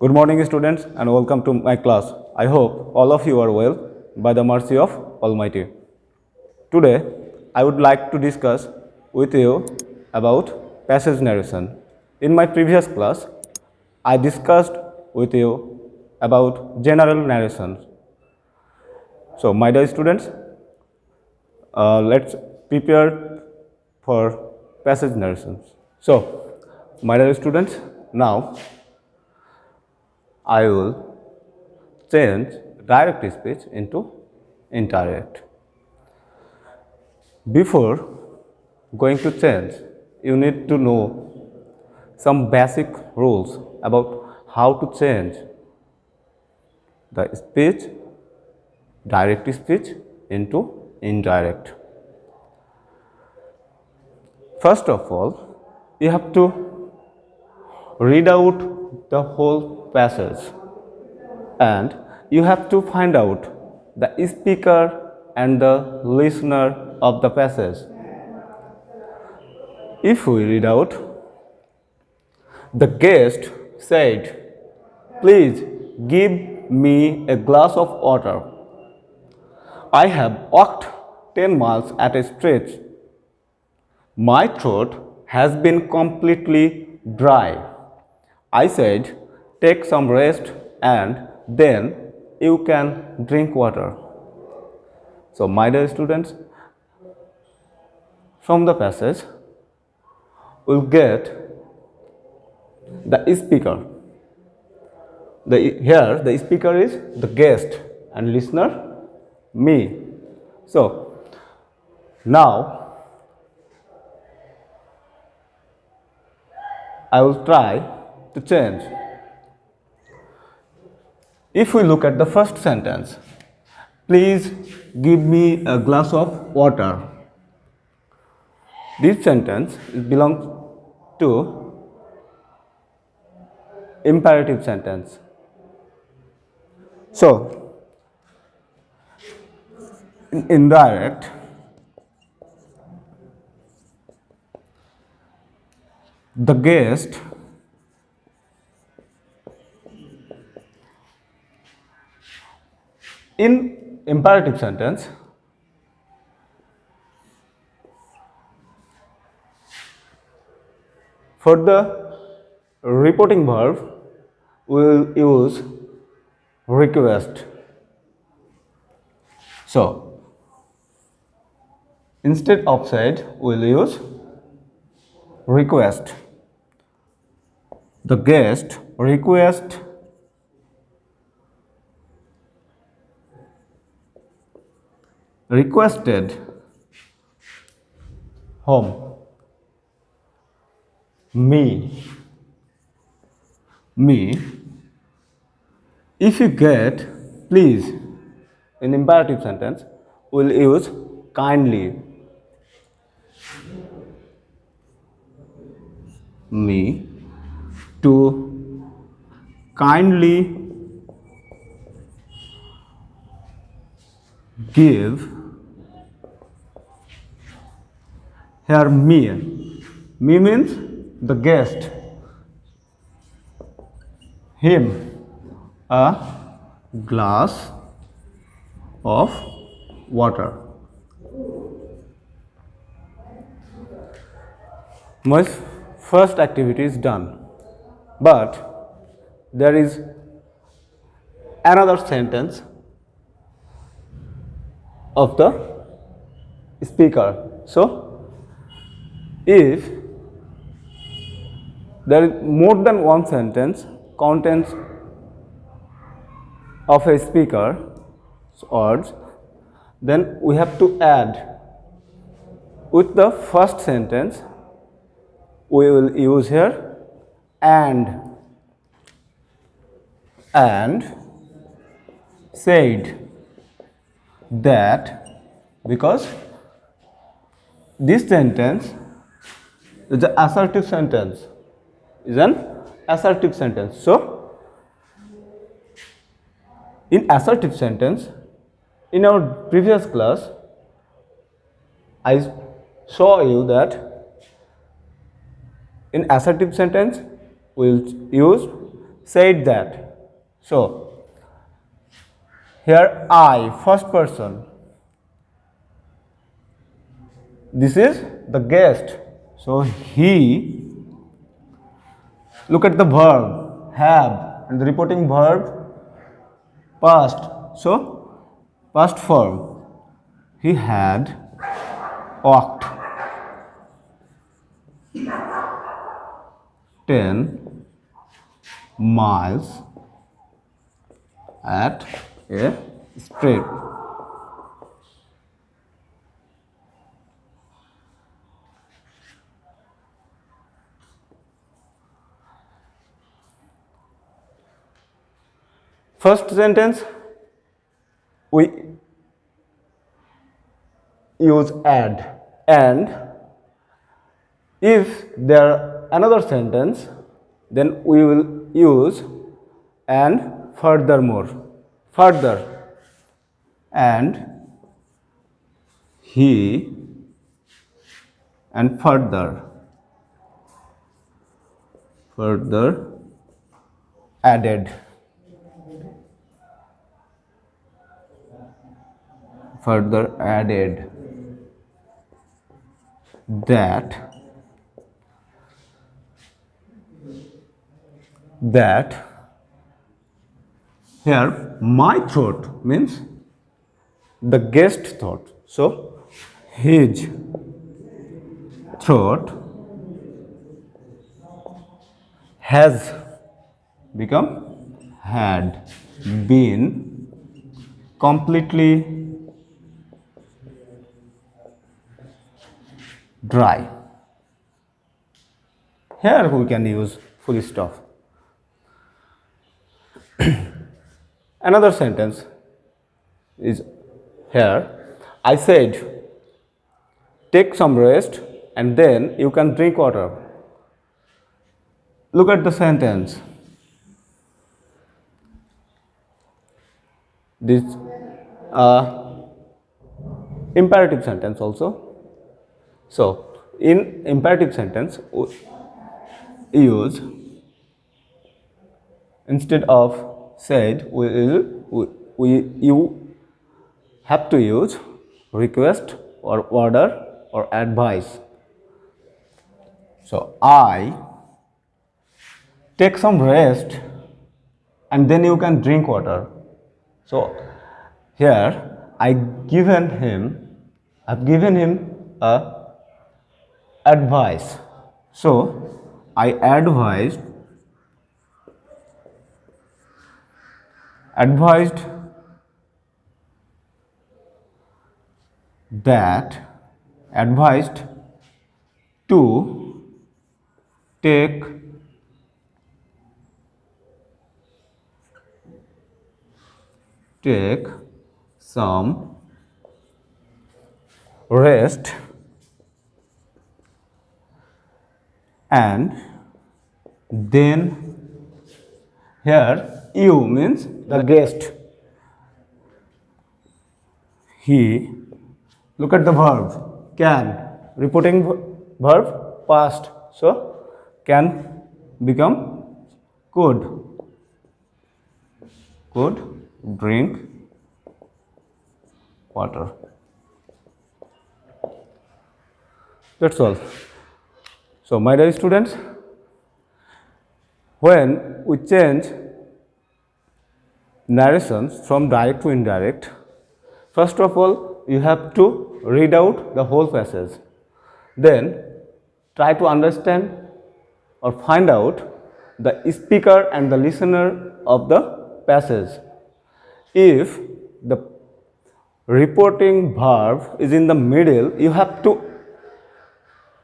Good morning, students, and welcome to my class. I hope all of you are well by the mercy of Almighty. Today, I would like to discuss with you about passage narration. In my previous class, I discussed with you about general narration. So, my dear students, let's prepare for passage narrations. So, my dear students, now I will change direct speech into indirect. Before going to change, you need to know some basic rules about how to change the speech, direct speech into indirect. First of all, you have to read out the whole passage and you have to find out the speaker and the listener of the passage. If we read out, the guest said, "Please give me a glass of water. I have walked 10 miles at a stretch. My throat has been completely dry." I said, "Take some rest and then you can drink water." So, my dear students, from the passage, we'll get the speaker. Here, the speaker is the guest and listener, me. So, now I will try to change. If we look at the first sentence, "Please give me a glass of water." This sentence belongs to imperative sentence. So, in indirect, the guest in imperative sentence, for the reporting verb, we will use request. So, instead of said, we will use request. The guest requested home. Me. If you get please in imperative sentence, we will use kindly. Me to kindly give. Here me means the guest, him a glass of water. My first activity is done, but there is another sentence of the speaker. So, if there is more than one sentence contents of a speaker's words, then we have to add with the first sentence. We will use here and said that, because this sentence is an assertive sentence. So, in assertive sentence, in our previous class, I show you that in assertive sentence we will use said that. So here I, first person, this is the guest. So he, look at the verb have and the reporting verb past. So past form, he had walked 10 miles at a straight. First sentence we use add, and if there another sentence then we will use and furthermore, further, and he and further added, that here my thought means the guest thought. So his thought has become had been completely dry. Here we can use full stop. Another sentence is here. I said, take some rest and then you can drink water. Look at the sentence. This imperative sentence also. So in imperative sentence we use, instead of said, you have to use request or order or advice. So I take some rest and then you can drink water. So here I've given him a advice. So I advised to take some rest and then here you means the guest. He, look at the verb can, reporting verb past. So can become could drink water. That's all. So my dear students, when we change narrations from direct to indirect, first of all you have to read out the whole passage. Then try to understand or find out the speaker and the listener of the passage. If the reporting verb is in the middle, you have to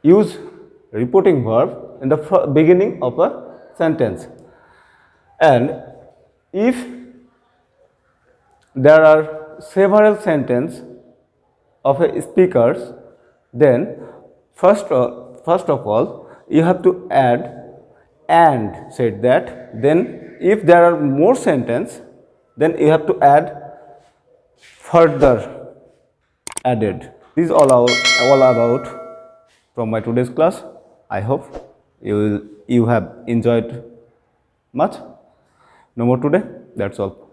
use reporting verb in the beginning of a sentence. And if there are several sentences of a speakers, then first of all you have to add and said that. Then if there are more sentences, then you have to add further added. This is all about from my today's class. I hope you have enjoyed much. No more today. That's all.